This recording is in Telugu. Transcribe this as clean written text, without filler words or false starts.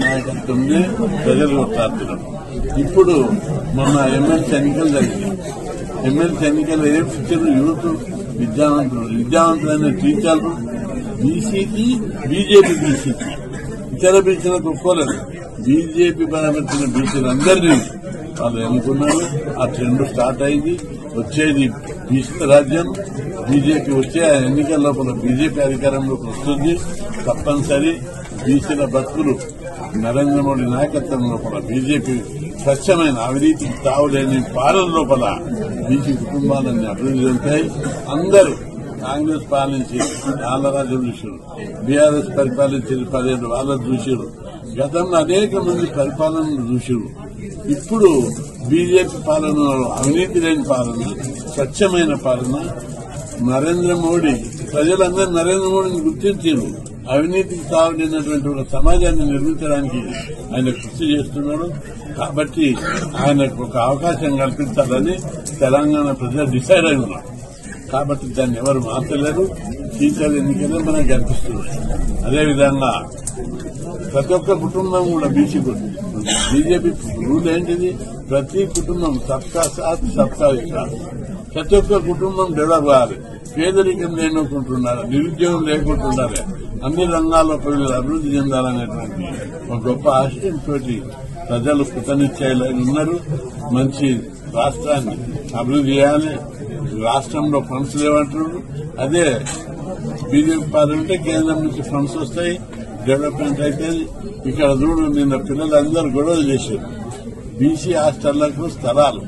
నాయకత్వంనే ప్రజలు కొట్లాడుతున్నారు. ఇప్పుడు మొన్న ఎమ్మెల్సీ ఎన్నికలు జరిగింది. ఎమ్మెల్సీ ఎన్నికలు ఏం ఇచ్చారు? యూత్ విద్యావంతులైన టీచర్లు బీసీకి, బీజేపీ బీసీకి, ఇతర బీసీలకు ఒప్పుకోలేదు. బీజేపీ బలపెట్టిన బీసీలందరినీ వాళ్ళు ఎన్నుకున్నారు. ఆ ట్రెండ్ స్టార్ట్ అయింది. వచ్చేది బీసీ రాజ్యం. బీజేపీ వచ్చే ఎన్నికల లోపల బీజేపీ అధికారంలోకి వస్తుంది. తప్పనిసరి బీసీల బతుకులు నరేంద్ర మోడీ నాయకత్వం లోపల బీజేపీ స్వచ్ఛమైన అవినీతికి తావులేని పాలన లోపల బీసీ కుటుంబాలన్నీ అభివృద్ధి చెందుతాయి. అందరూ కాంగ్రెస్ పాలించి వాళ్ళ రాజ్యం చూసారు, బీఆర్ఎస్ పరిపాలించి 10 ఏళ్ళు వాళ్ళ చూసారు. గతంలో అనేక మంది పరిపాలనలు చూసారు. ఇప్పుడు బీజేపీ పాలన అవినీతి లేని పాలన, స్వచ్ఛమైన పాలన. నరేంద్ర మోడీ ప్రజలందరూ నరేంద్ర మోడీని గుర్తించారు. అవినీతికి తావులేనటువంటి ఒక సమాజాన్ని నిర్మించడానికి ఆయన కృషి చేస్తున్నాడు. కాబట్టి ఆయనకు ఒక అవకాశం కల్పించాలని తెలంగాణ ప్రజలు డిసైడ్ అయి ఉన్నారు. కాబట్టి దాన్ని ఎవరు మార్చలేరు. టీచర్ ఎన్నికలే మనకు కనిపిస్తుంది. అదేవిధంగా ప్రతి ఒక్క కుటుంబం కూడా బీజేపీ రూల్ ఏంటిది? ప్రతి కుటుంబం సబ్కా సాత్ సబ్కా వికాస్. ప్రతి ఒక్క కుటుంబం డెవలప్ కావాలి. పేదరికం లేనుకుంటున్నారు, నిరుద్యోగం లేకుంటున్నారు, అన్ని రంగాల్లో ప్రజలు అభివృద్ధి చెందాలనేటువంటి ఒక గొప్ప ఆశయంతో ప్రజలు కృతనిశ్చయాలైన ఉన్నారు. మంచి రాష్ట్రాన్ని అభివృద్ధి చేయాలి. రాష్ట్రంలో ఫండ్స్ లేవంటున్నారు. అదే బీజేపీ పార్టీ కేంద్రం నుంచి ఫండ్స్ వస్తాయి, డెవలప్మెంట్ అయితే. ఇక్కడ చూడు, నిన్న పిల్లలందరూ గొడవలు చేశారు. బీసీ హాస్టళ్లకు స్థలాలు